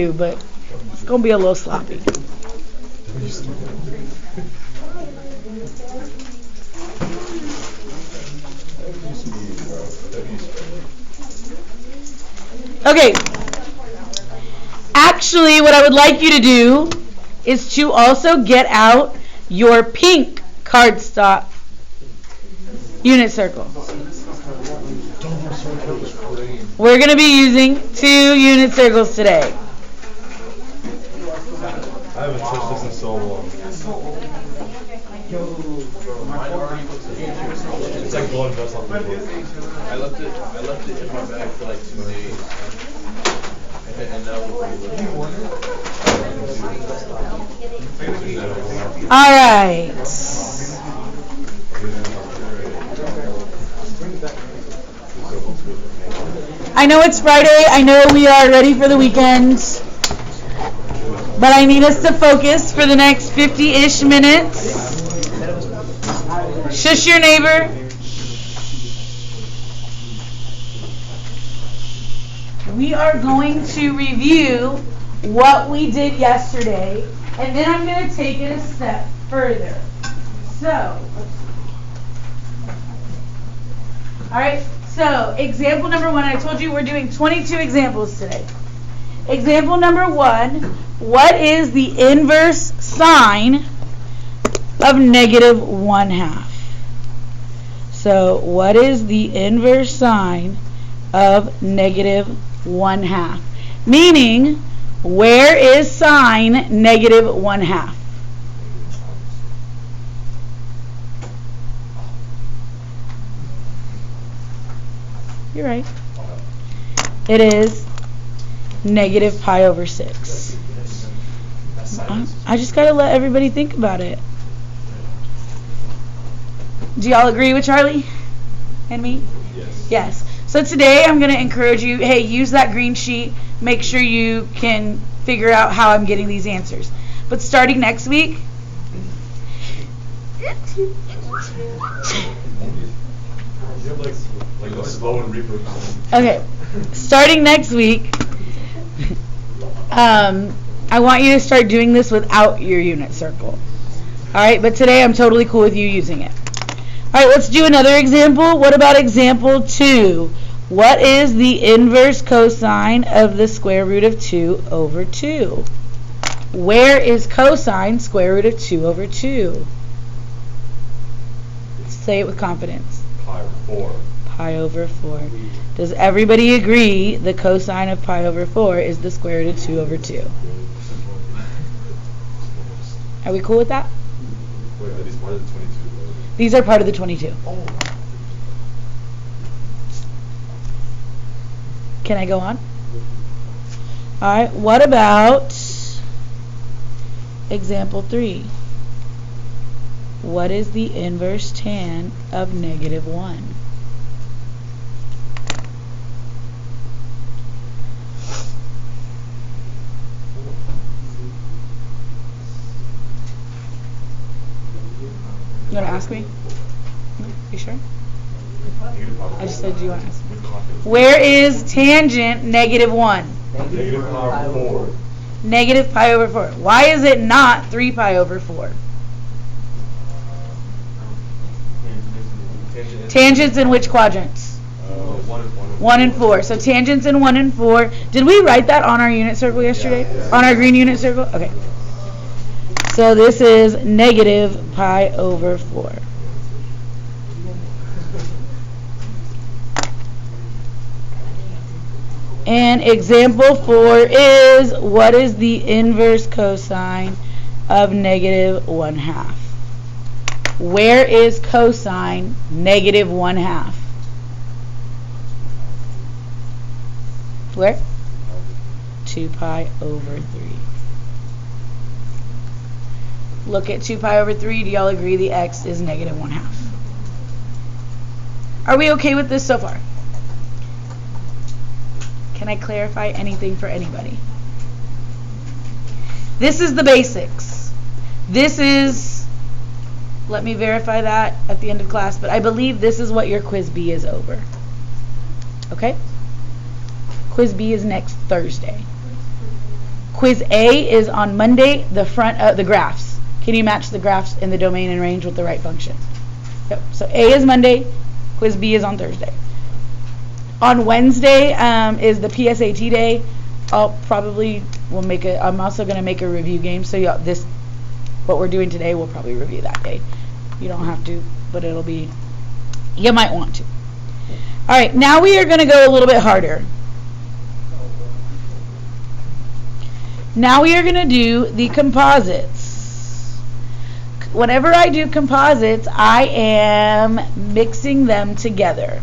but it's going to be a little sloppy. Okay. Actually, what I would like you to do is to also get out your pink cardstock unit circle. We're going to be using 2 unit circles today. I haven't touched this in so long. It's like blowing dust off the book. I left it in my bag for like 2 days. And now All right. I know it's Friday. I know we are ready for the weekend. But I need us to focus for the next 50-ish minutes. Shush your neighbor. We are going to review what we did yesterday, and then I'm going to take it a step further. Alright, so example number 1, I told you we're doing 22 examples today. Example number 1, what is the inverse sign of negative 1/2? So what is the inverse sign of negative 1/2? Meaning, where is sine negative 1/2? You're right. It is negative pi over 6. I just got to let everybody think about it. Do y'all agree with Charlie and me? Yes. Yes. So today I'm going to encourage you, hey, use that green sheet. Make sure you can figure out how I'm getting these answers. But starting next week, You have like a slow and reverb. okay, starting next week, I want you to start doing this without your unit circle. Alright, but today I'm totally cool with you using it. Alright, let's do another example. What about example 2? What is the inverse cosine of the square root of 2 over 2? Where is cosine square root of 2 over 2? Say it with confidence. Pi over 4. Pi over 4. Does everybody agree the cosine of pi over 4 is the square root of 2 over 2? Are we cool with that? Wait, are these part of the 22? These are part of the 22. Can I go on? Alright, what about example 3? What is the inverse tan of negative 1? You want to ask me? You sure? I just said, do you want to ask me? Where is tangent negative 1? Negative pi over 4. Negative pi over 4. Why is it not 3 pi over 4? Tangents in which quadrants? 1 and 4. So tangents in 1 and 4. Did we write that on our unit circle yesterday? Yeah. On our green unit circle? Okay. So this is negative pi over 4. And example 4 is, what is the inverse cosine of negative 1/2? Where is cosine negative 1/2? Where? 2 pi over 3. Look at 2 pi over 3. Do y'all agree the x is negative 1/2? Are we okay with this so far? Can I clarify anything for anybody? This is the basics. This is, let me verify that at the end of class, but I believe this is what your quiz B is over. Okay? Quiz B is next Thursday. Quiz A is on Monday, the front of the graphs. Can you match the graphs in the domain and range with the right function? Yep. So A is Monday, quiz B is on Thursday. On Wednesday is the PSAT day. I'm also going to make a review game. So what we're doing today, we'll probably review that day. You don't have to, but you might want to. All right, now we are going to go a little bit harder. Now we are going to do the composites. Whenever I do composites, I am mixing them together.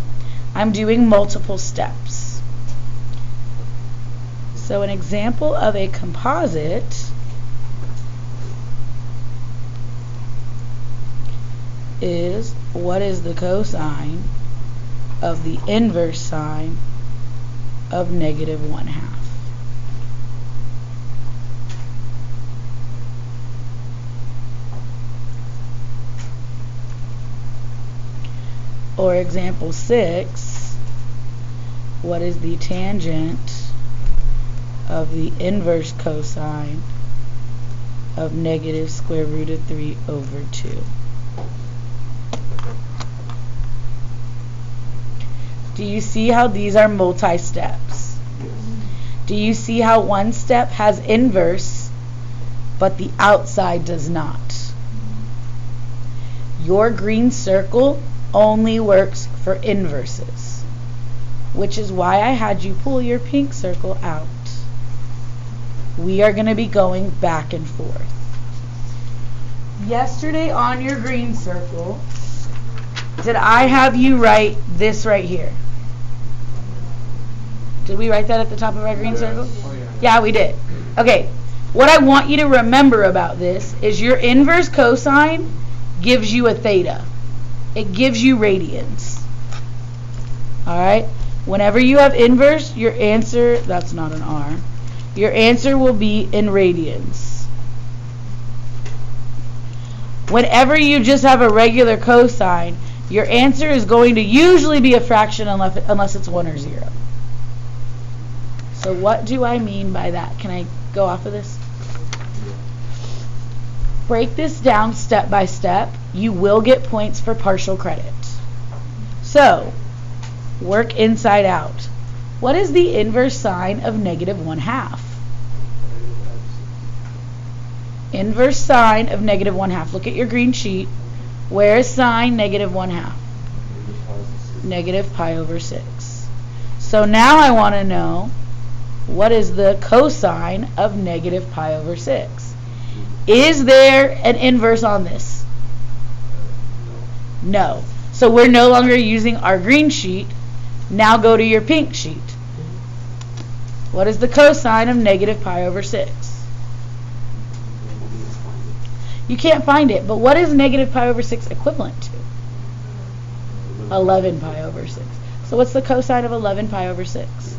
I'm doing multiple steps. So an example of a composite is, what is the cosine of the inverse sine of -1/2? Or example 6, what is the tangent of the inverse cosine of -√3/2? Do you see how these are multi-steps? Do you see how one step has inverse, but the outside does not? Your green circle only works for inverses, which is why I had you pull your pink circle out. We are going to be going back and forth. Yesterday on your green circle, did I have you write this right here? Did we write that at the top of our green circle? Oh, yeah. Yeah, we did. Okay, what I want you to remember about this is your inverse cosine gives you a theta. It gives you radians. Alright? Whenever you have inverse, your answer, that's not an R, your answer will be in radians. Whenever you just have a regular cosine, your answer is going to usually be a fraction unless it's 1 or 0. So what do I mean by that? Can I go off of this? Break this down step by step. You will get points for partial credit. So, work inside out. What is the inverse sine of -1/2? Inverse sine of -1/2. Look at your green sheet. Where is sine -1/2? -pi/6. So now I want to know, what is the cosine of -pi/6? Is there an inverse on this? No. So we're no longer using our green sheet. Now go to your pink sheet. What is the cosine of -pi/6? You can't find it, but what is -pi/6 equivalent to? 11 pi/6. So what's the cosine of 11 pi/6?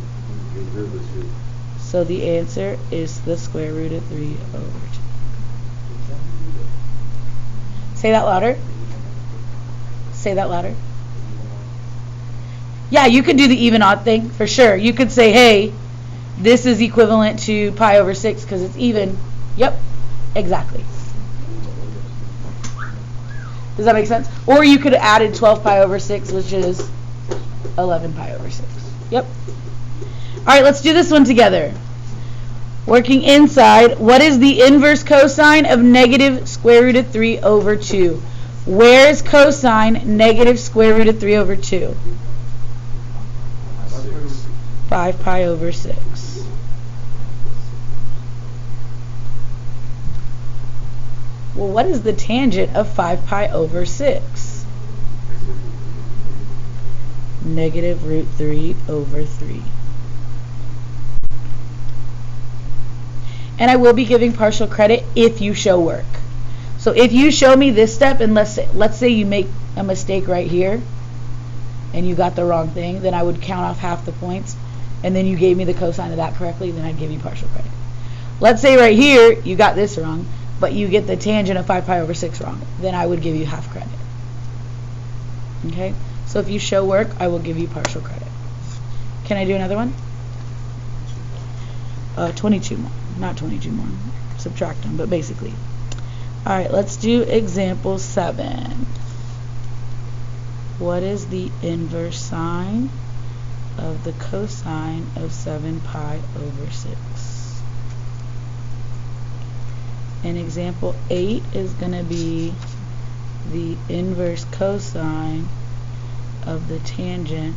So the answer is the square root of 3/2. Say that louder. Say that louder. Yeah, you could do the even odd thing for sure. You could say, hey, this is equivalent to pi/6 because it's even. Yep, exactly. Does that make sense? Or you could have added 12 pi/6, which is 11 pi/6. Yep. All right, let's do this one together. Working inside, what is the inverse cosine of -√3/2? Where is cosine -√3/2? 5 pi/6. Well, what is the tangent of 5 pi/6? -√3/3. And I will be giving partial credit if you show work. So if you show me this step, and let's say you make a mistake right here, and you got the wrong thing, then I would count off half the points, and then you gave me the cosine of that correctly, then I'd give you partial credit. Let's say right here, you got this wrong, but you get the tangent of 5 pi/6 wrong, then I would give you half credit. Okay? So if you show work, I will give you partial credit. Can I do another one? 22 more. Not 22 more. Subtract them, but basically. Alright, let's do example 7. What is the inverse sine of the cosine of 7 pi over 6? And example 8 is going to be the inverse cosine of the tangent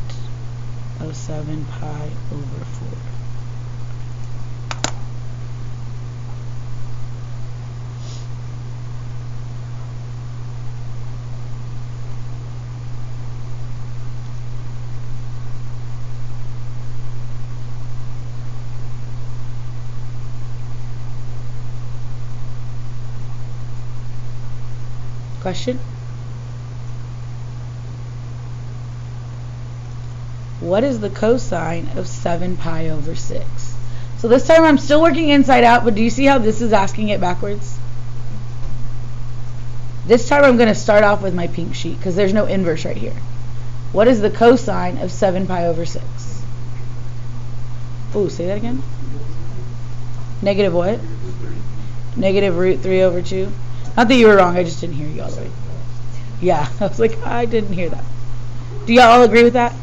of 7 pi over 4. Question? What is the cosine of 7 pi over 6? So this time I'm still working inside out, but do you see how this is asking it backwards? This time I'm going to start off with my pink sheet because there's no inverse right here. What is the cosine of 7 pi over 6? Ooh, say that again. Negative what? Negative root 3 over 2. Not that you were wrong, I just didn't hear you all the way. Yeah, I was like, I didn't hear that. Do y'all all agree with that?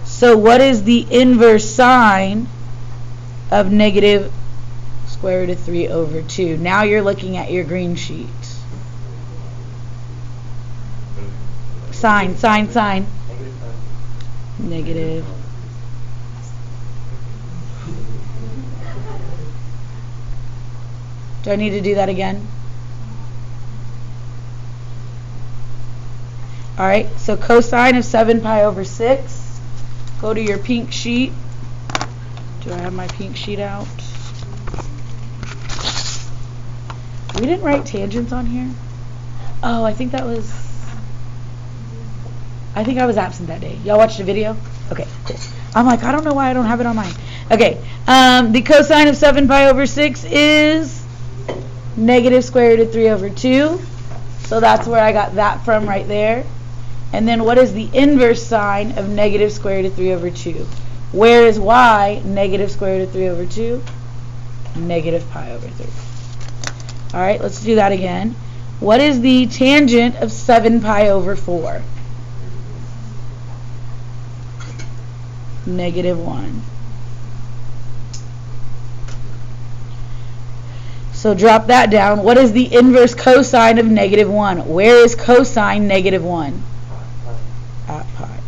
So what is the inverse sine of negative square root of 3 over 2? Now you're looking at your green sheet. Sine. Negative. Do I need to do that again? Alright, so cosine of 7 pi over 6. Go to your pink sheet. Do I have my pink sheet out? We didn't write tangents on here. Oh, I think I was absent that day. Y'all watched the video? Okay, cool. I'm like, I don't know why I don't have it on mine. Okay, the cosine of 7 pi over 6 is negative square root of 3 over 2. So that's where I got that from right there. And then what is the inverse sine of negative square root of 3 over 2? Where is y negative square root of 3 over 2? Negative pi over 3. Alright, let's do that again. What is the tangent of 7 pi over 4? Negative 1. So drop that down. What is the inverse cosine of negative 1? Where is cosine negative 1? At pi.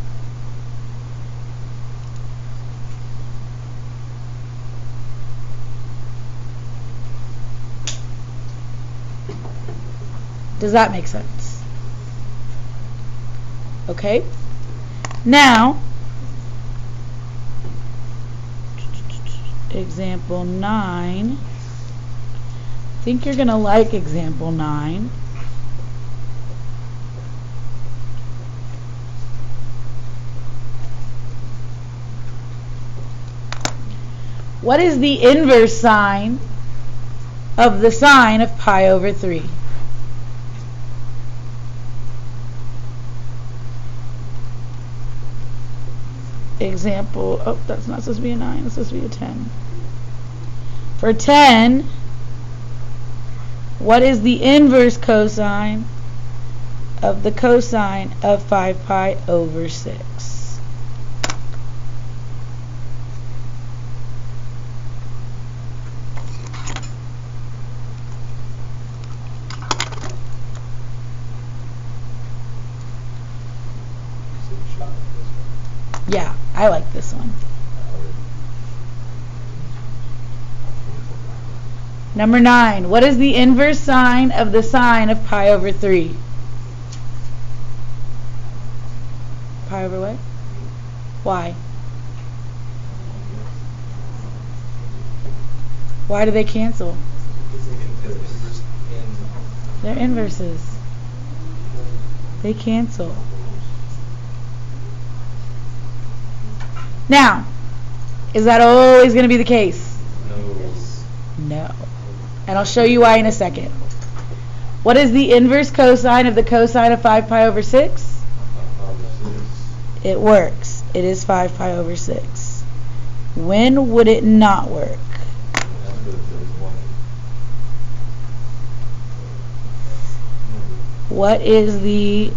Does that make sense? Okay. Now, example 9. I think you're going to like example 9. What is the inverse sine of the sine of pi over 3? Example, oh, that's not supposed to be a 9, it's supposed to be a 10. For 10, what is the inverse cosine of the cosine of 5 pi over 6? Yeah, I like this one. Number 9. What is the inverse sine of the sine of pi over 3? Pi over what? Why? Why do they cancel? They're inverses. They cancel. Now, is that always going to be the case? No. And I'll show you why in a second. What is the inverse cosine of the cosine of 5 pi over 6? It works. It is 5 pi over 6. When would it not work? What is the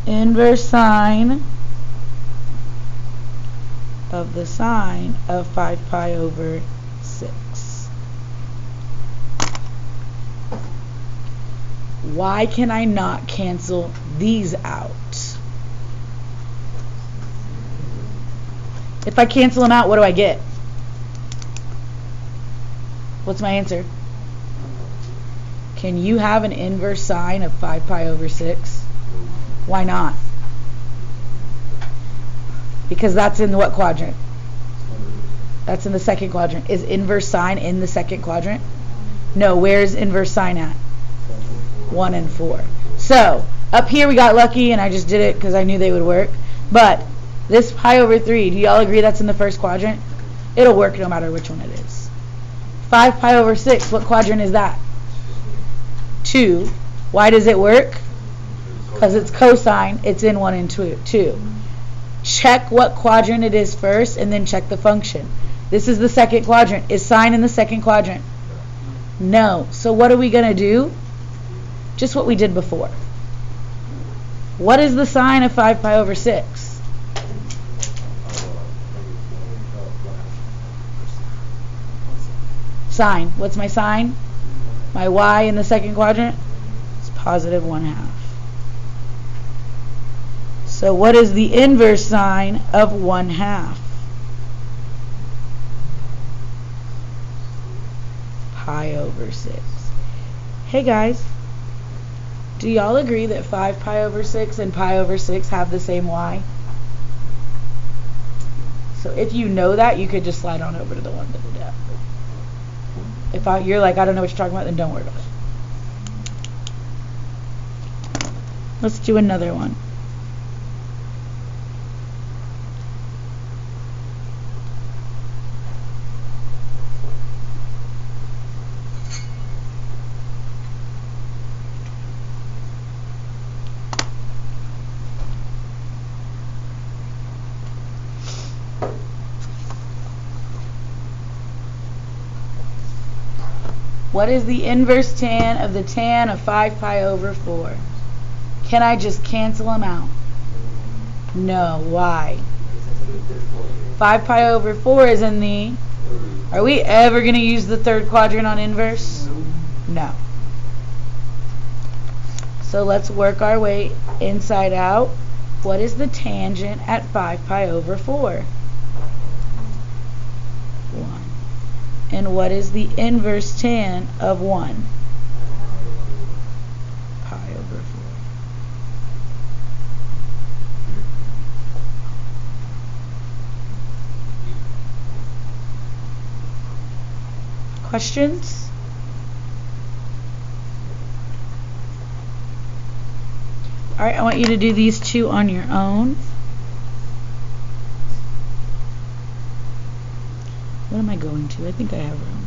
inverse sine of the sine of 5 pi over 6? Why can I not cancel these out? If I cancel them out, what do I get? What's my answer? Can you have an inverse sine of 5 pi over 6? Why not? Because that's in what quadrant? That's in the second quadrant. Is inverse sine in the second quadrant? No, where's inverse sine at? 1 and 4. So, up here we got lucky and I just did it because I knew they would work. But, this pi over 3, do y'all agree that's in the first quadrant? It'll work no matter which one it is. 5 pi over 6, what quadrant is that? 2. Why does it work? Because it's cosine, it's in 1 and 2. Check what quadrant it is first and then check the function. This is the second quadrant. Is sine in the second quadrant? No. So what are we going to do? Just what we did before. What is the sine of 5 pi over 6? Sine. What's my sine? My y in the second quadrant? It's positive 1/2. So what is the inverse sine of 1/2? Pi over 6. Hey guys, do y'all agree that 5 pi over 6 and pi over 6 have the same y? So if you know that, you could just slide on over to the one that we did. If you're like, I don't know what you're talking about, then don't worry about it. Let's do another one. What is the inverse tan of the tan of 5 pi over 4? Can I just cancel them out? No. Why? 5 pi over 4 is in the... Are we ever going to use the third quadrant on inverse? No. So let's work our way inside out. What is the tangent at 5 pi over 4? 1. And what is the inverse tan of 1? Pi over 4. Questions? Alright, I want you to do these two on your own. What am I going to? I think I have room.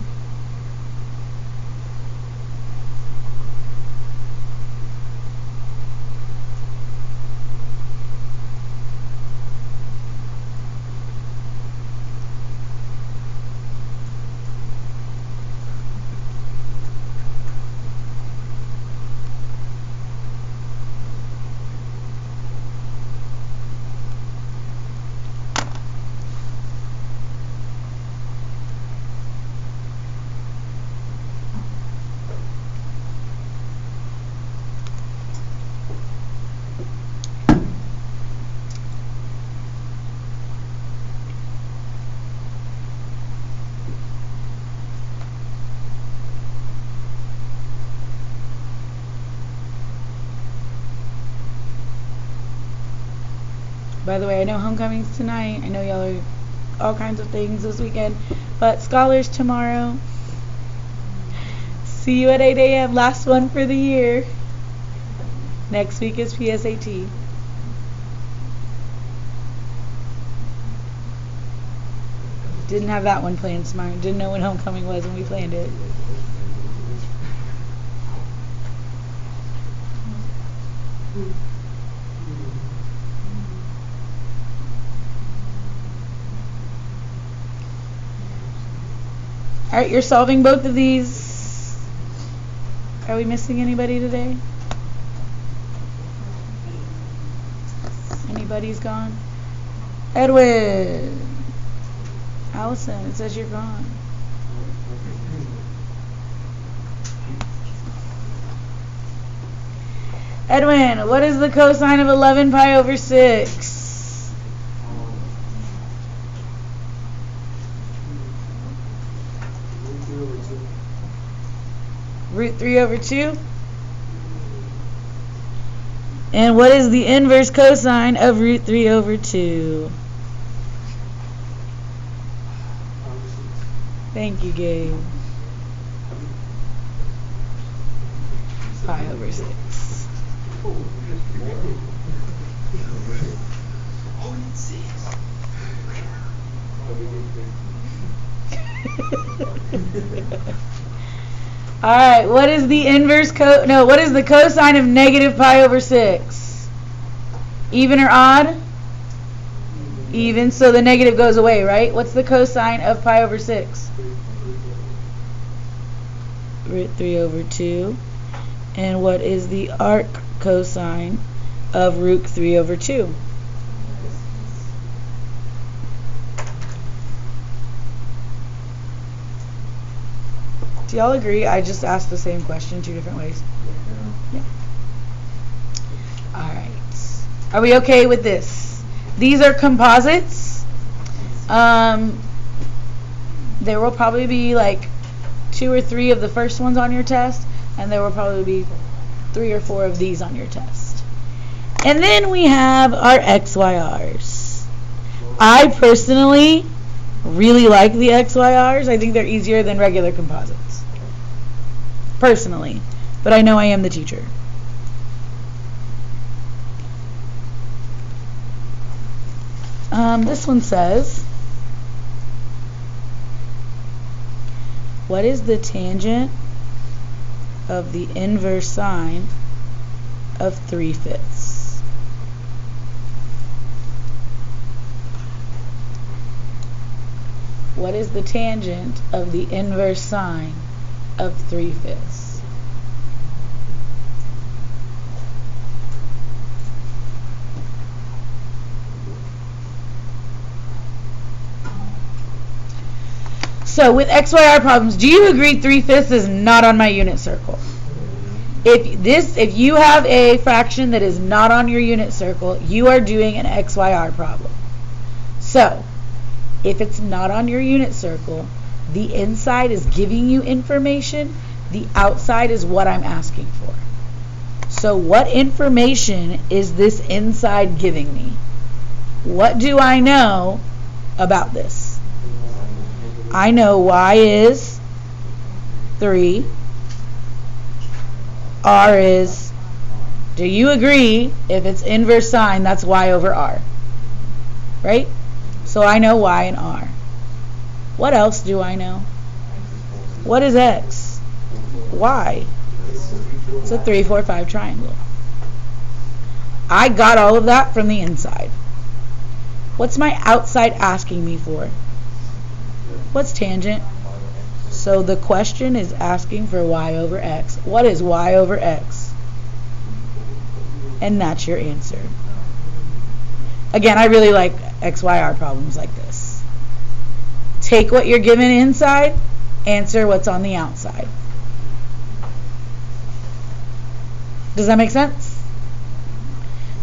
By the way, I know homecoming's tonight. I know y'all are all kinds of things this weekend. But scholars tomorrow. See you at 8 a.m. Last one for the year. Next week is PSAT. Didn't have that one planned smart. Didn't know when homecoming was when we planned it. Alright, you're solving both of these. Are we missing anybody today? Anybody's gone? Edwin. Allison, it says you're gone. Edwin, what is the cosine of 11 pi over 6? Root 3 over 2? And what is the inverse cosine of root 3 over 2? Thank you, Gabe. Pi over 6. Alright, what is the inverse what is the cosine of negative pi over 6? Even or odd? Even, so the negative goes away, right? What's the cosine of pi over 6? Root 3 over 2. And what is the arc cosine of root 3 over 2? Do y'all agree? I just asked the same question 2 different ways. Yeah. Alright. Are we okay with this? These are composites. There will probably be like 2 or 3 of the first ones on your test, and there will probably be 3 or 4 of these on your test. And then we have our XYRs. I personally really like the XYRs. I think they're easier than regular composites. Personally. But I know I am the teacher. This one says, what is the tangent of the inverse sine of 3/5? What is the tangent of the inverse sine of 3/5? So with XYR problems, do you agree 3/5 is not on my unit circle? If you have a fraction that is not on your unit circle, you are doing an XYR problem. So if it's not on your unit circle, the inside is giving you information, the outside is what I'm asking for. So what information is this inside giving me? What do I know about this? I know y is 3, r is, do you agree, if it's inverse sine, that's y over r, right? So I know y and r. What else do I know? What is x? Y. It's a 3, 4, 5 triangle. I got all of that from the inside. What's my outside asking me for? What's tangent? So the question is asking for y over x. What is y over x? And that's your answer. Again, I really like XYR problems like this. Take what you're given inside, answer what's on the outside. Does that make sense?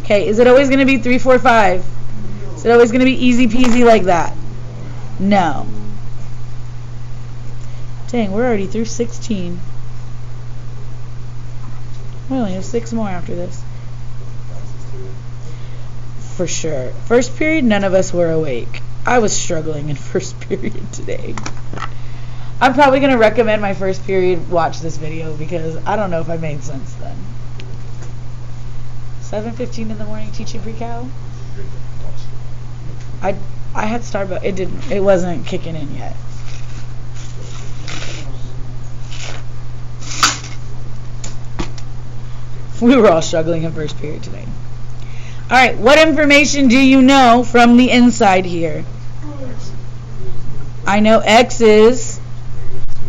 Okay, is it always going to be 3, 4, 5? Is it always going to be easy peasy like that? No. Dang, we're already through 16. We only have 6 more after this. For sure. First period, none of us were awake. I was struggling in first period today. I'm probably going to recommend my first period watch this video because I don't know if I made sense then. 7:15 in the morning teaching pre-cal? I had Starbucks. It wasn't kicking in yet. We were all struggling in first period today. Alright, what information do you know from the inside here? I know x is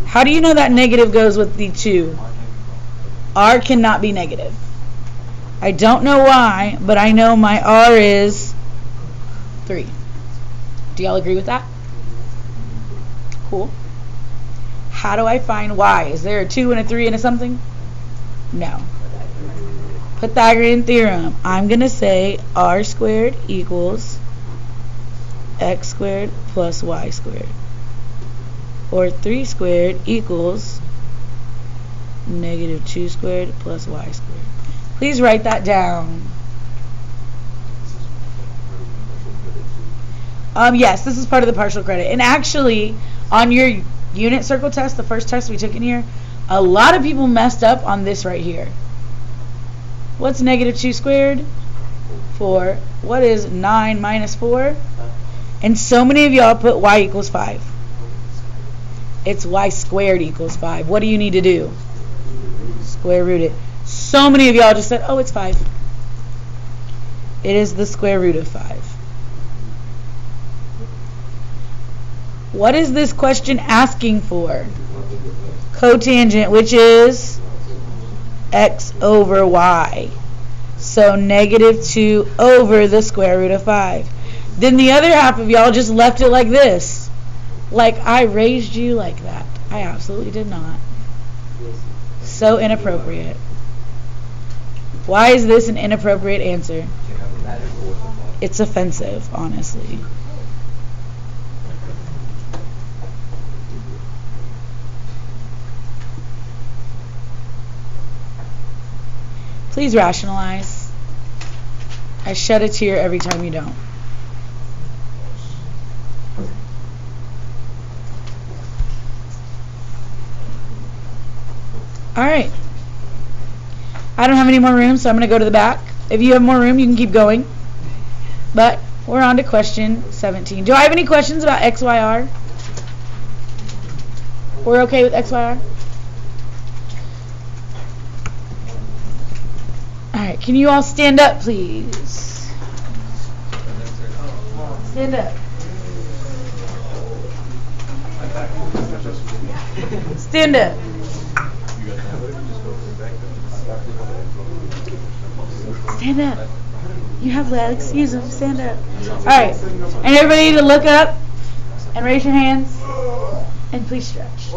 How do you know that negative goes with the 2? R cannot be negative. I don't know why, but I know my R is 3. Do y'all agree with that? Cool. How do I find y? Is there a 2 and a 3 and a something? No. Pythagorean theorem. I'm going to say r squared equals x squared plus y squared. Or 3 squared equals negative 2 squared plus y squared. Please write that down. Yes, this is part of the partial credit. And actually, on your unit circle test, the first test we took in here, a lot of people messed up on this right here. What's negative 2 squared? 4. What is 9 minus 4? And so many of y'all put y equals 5. It's y squared equals 5. What do you need to do? Square root it. So many of y'all just said, oh, it's 5. It is the square root of 5. What is this question asking for? Cotangent, which is x over y. So negative 2 over the square root of 5. Then the other half of y'all just left it like this. Like I raised you like that. I absolutely did not. So inappropriate. Why is this an inappropriate answer? It's offensive, honestly. Please rationalize. I shed a tear every time you don't. Alright. I don't have any more room, so I'm going to go to the back. If you have more room, you can keep going. But we're on to question 17. Do I have any questions about XYR? We're okay with XYR? Alright, can you all stand up, please? Stand up. Stand up. Stand up. You have legs. Use them. Stand up. Alright. And everybody to look up and raise your hands. And please stretch.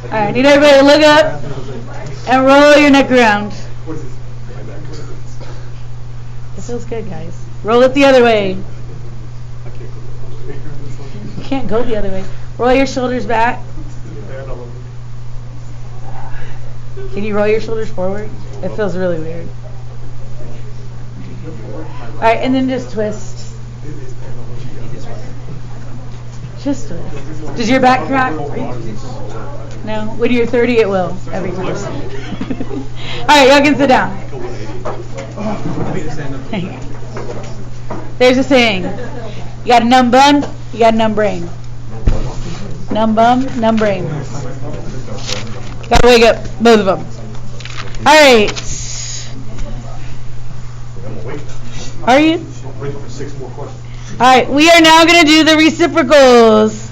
Alright, need everybody to look up and roll your neck around. This feels good, guys. Roll it the other way. You can't go the other way. Roll your shoulders back. Can you roll your shoulders forward? It feels really weird. Alright, and then just twist. Just twist. Does your back crack? No? When you're 30, it will. Every time. Alright, y'all can sit down. There's a saying. You got a numb bum, you got a numb brain. Numb bum, numb brain. Gotta wake up both of them. Alright. Are you? Alright, we are now going to do the reciprocals.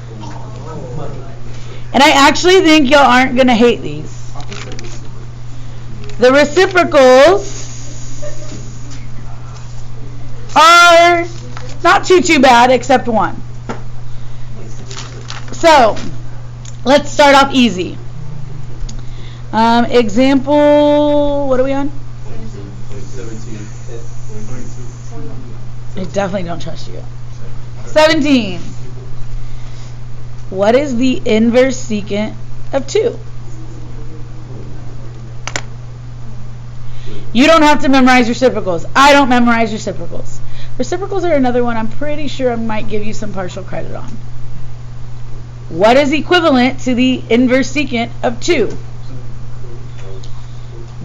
And I actually think y'all aren't going to hate these. The reciprocals are not too bad, except one. So, let's start off easy. Example, what are we on? 17. I definitely don't trust you. 17. What is the inverse secant of 2? You don't have to memorize reciprocals. I don't memorize reciprocals. Reciprocals are another one I'm pretty sure I might give you some partial credit on. What is equivalent to the inverse secant of 2?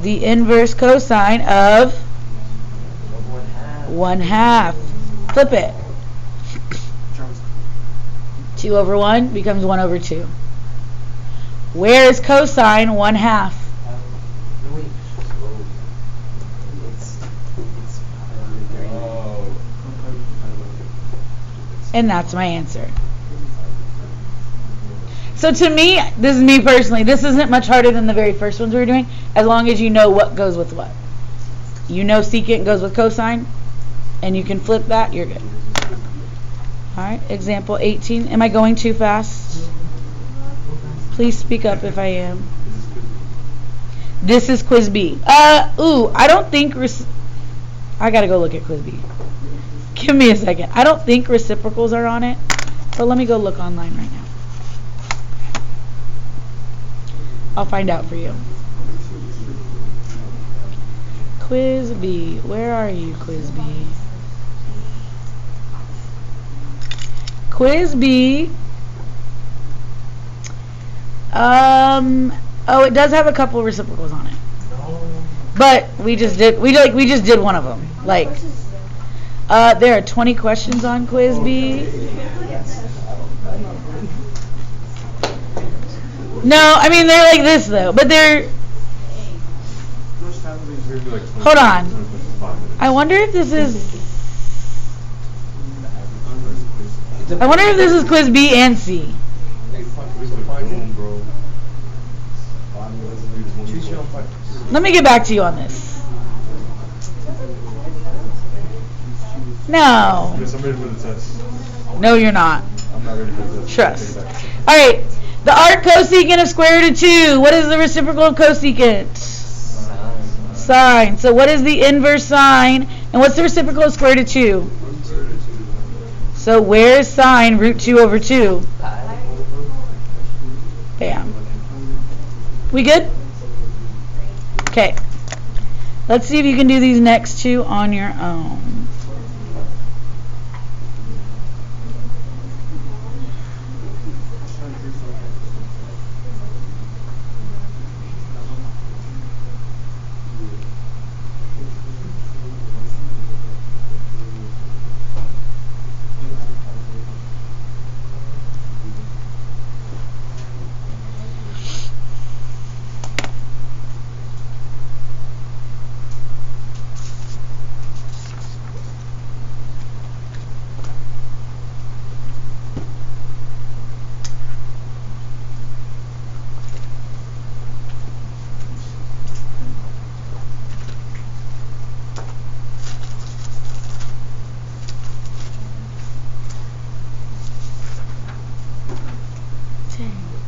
The inverse cosine of 1/2. Flip it. 2 over 1 becomes 1 over 2. Where is cosine 1/2? And that's my answer. So to me, this is me personally, this isn't much harder than the very first ones we were doing, as long as you know what goes with what. You know secant goes with cosine, and you can flip that, you're good. Alright, example 18. Am I going too fast? Please speak up if I am. This is quiz B. I don't think I gotta go look at quiz B. Give me a second. I don't think reciprocals are on it, but let me go look online right now. I'll find out for you. Quiz B. Where are you, Quiz B? Quiz B. Oh, it does have a couple reciprocals on it. But we just did one of them. Like, there are 20 questions on Quiz B. No, I mean they're like this though, but they're. Hold on. I wonder if this is. I wonder if this is Quiz B and C. Let me get back to you on this. No. Yes, I'm ready for the test. No, you're not. I'm not ready for the test. Trust. All right. The arc cosecant of square root of 2. What is the reciprocal of cosecant? Sine. So what is the inverse sine? And what's the reciprocal of square root of 2? So where is sine root 2 over 2? Bam. We good? Okay. Let's see if you can do these next two on your own.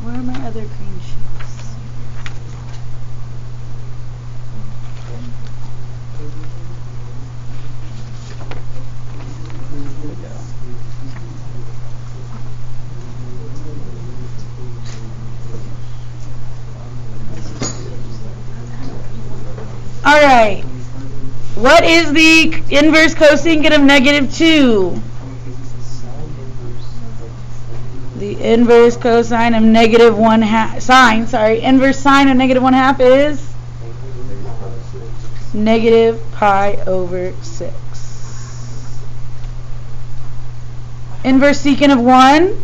Where are my other green sheets? All right. What is the inverse cosecant of negative 2? The inverse cosine of negative 1/2 inverse sine of negative 1/2 is negative pi over 6. Inverse secant of 1.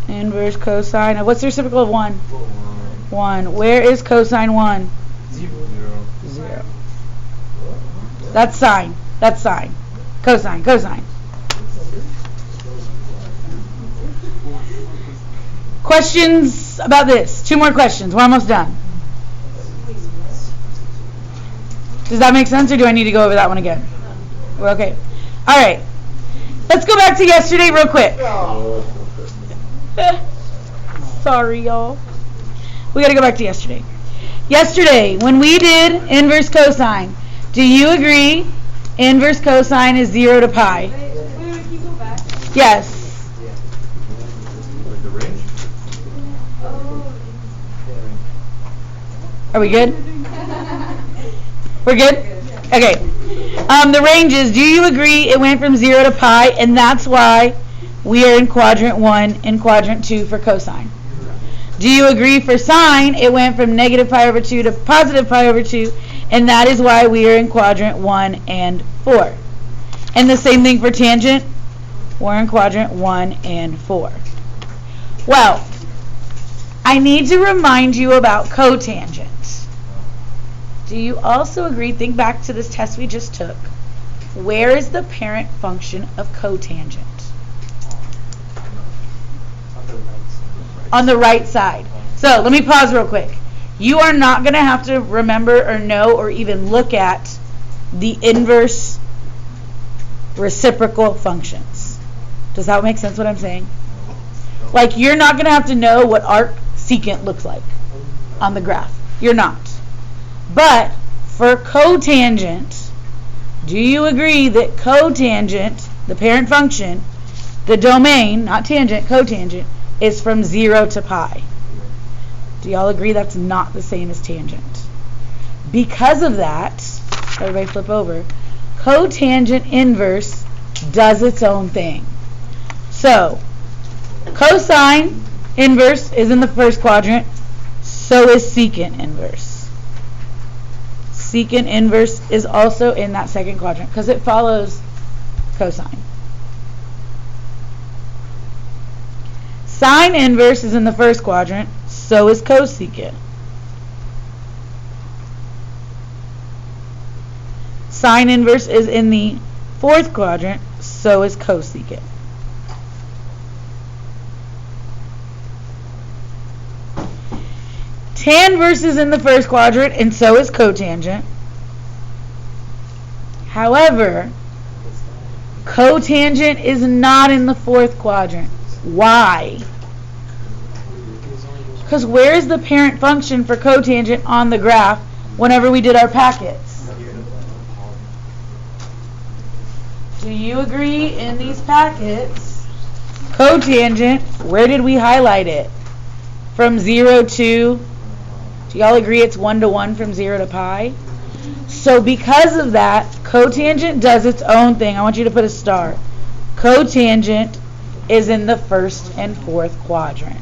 Inverse cosine of, what's the reciprocal of 1? 1. Where is cosine 1? 0. That's sine. That's sine. Cosine. Questions about this? 2 more questions. We're almost done. Does that make sense, or do I need to go over that one again? We're okay. All right. Let's go back to yesterday real quick. Sorry, y'all. We got to go back to yesterday. Yesterday, when we did inverse cosine, do you agree inverse cosine is 0 to pi? Wait, can you go back? Yes. Like the range? Are we good? We're good? Okay. The ranges, do you agree it went from 0 to pi, and that's why we are in quadrant 1 and quadrant 2 for cosine? Do you agree for sine, it went from negative pi over 2 to positive pi over 2, and that is why we are in quadrant 1 and 4? And the same thing for tangent, we're in quadrant 1 and 4. Well, I need to remind you about cotangent. Do you also agree, think back to this test we just took, where is the parent function of cotangent? On the right side. So let me pause real quick. You are not going to have to remember or know or even look at the inverse reciprocal functions. Does that make sense what I'm saying? Like, you're not going to have to know what arc secant looks like on the graph. You're not. But for cotangent, do you agree that cotangent, the parent function, the domain, not tangent, cotangent, is from 0 to pi? Do y'all agree that's not the same as tangent? Because of that, everybody flip over, cotangent inverse does its own thing. So, cosine inverse is in the first quadrant, so is secant inverse. Secant inverse is also in that second quadrant because it follows cosine. Sine inverse is in the first quadrant, so is cosecant. Sine inverse is in the fourth quadrant, so is cosecant. Tanverse is in the first quadrant, and so is cotangent. However, cotangent is not in the fourth quadrant. Why? Because where is the parent function for cotangent on the graph whenever we did our packets? Do you agree in these packets? Cotangent, where did we highlight it? From 0 to, do y'all agree it's 1 to 1 from 0 to pi? So because of that, cotangent does its own thing. I want you to put a star. Cotangent is in the first and fourth quadrant.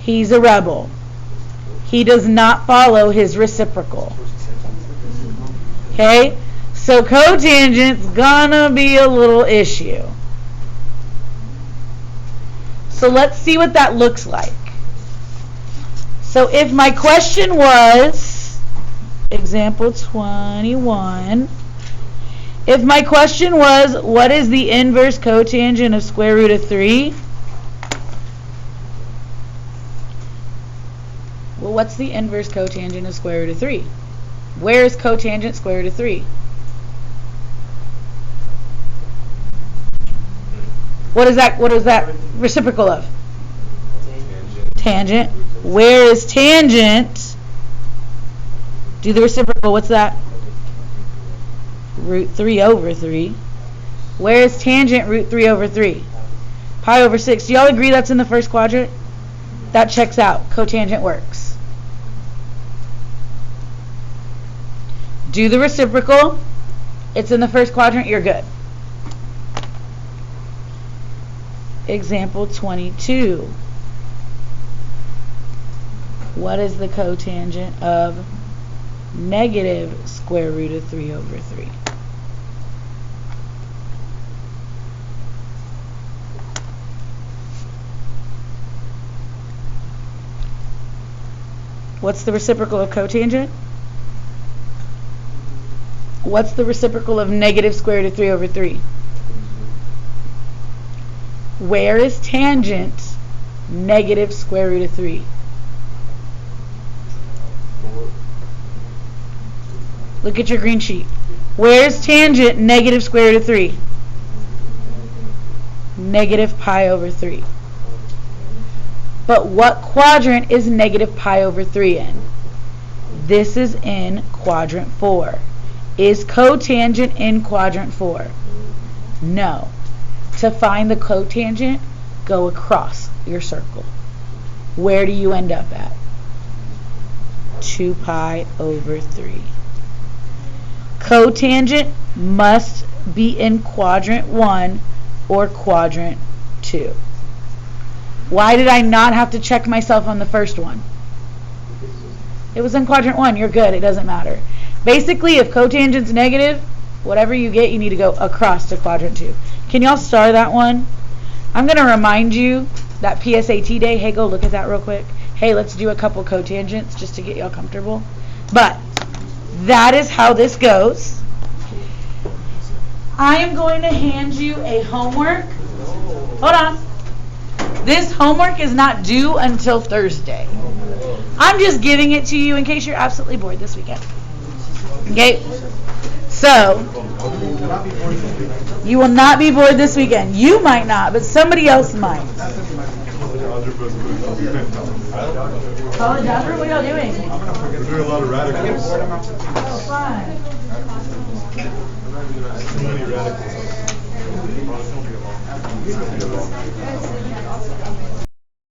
He's a rebel. He does not follow his reciprocal. Okay? So cotangent's gonna be a little issue. So let's see what that looks like. So if my question was, example 21, if my question was, what is the inverse cotangent of square root of 3? Well, what's the inverse cotangent of square root of 3? Where is cotangent square root of 3? What is that reciprocal of? Tangent. Where is tangent? Do the reciprocal. What's that? Root 3 over 3. Where is tangent root 3 over 3? Pi over 6. Do y'all agree that's in the first quadrant? That checks out. Cotangent works. Do the reciprocal. It's in the first quadrant. You're good. Example 22. What is the cotangent of negative square root of 3 over 3? What's the reciprocal of cotangent? What's the reciprocal of negative square root of 3 over 3? Where is tangent negative square root of 3? Look at your green sheet. Where's tangent negative square root of 3? Negative pi over 3. But what quadrant is negative pi over 3 in? This is in quadrant 4. Is cotangent in quadrant 4? No. To find the cotangent, go across your circle. Where do you end up at? 2 pi over 3. Cotangent must be in quadrant 1 or quadrant 2. Why did I not have to check myself on the first one? It was in quadrant 1. You're good. It doesn't matter. Basically, if cotangent's negative, whatever you get, you need to go across to quadrant 2. Can y'all star that one? I'm going to remind you that PSAT day. Hey, go look at that real quick. Hey, let's do a couple cotangents just to get y'all comfortable. But that is how this goes. I am going to hand you a homework. Hold on. This homework is not due until Thursday. I'm just giving it to you in case you're absolutely bored this weekend. Okay? So, you will not be bored this weekend. You might not, but somebody else might. College algebra? What are y'all doing? We're doing a lot of radicals. Oh, fun. Too many radicals.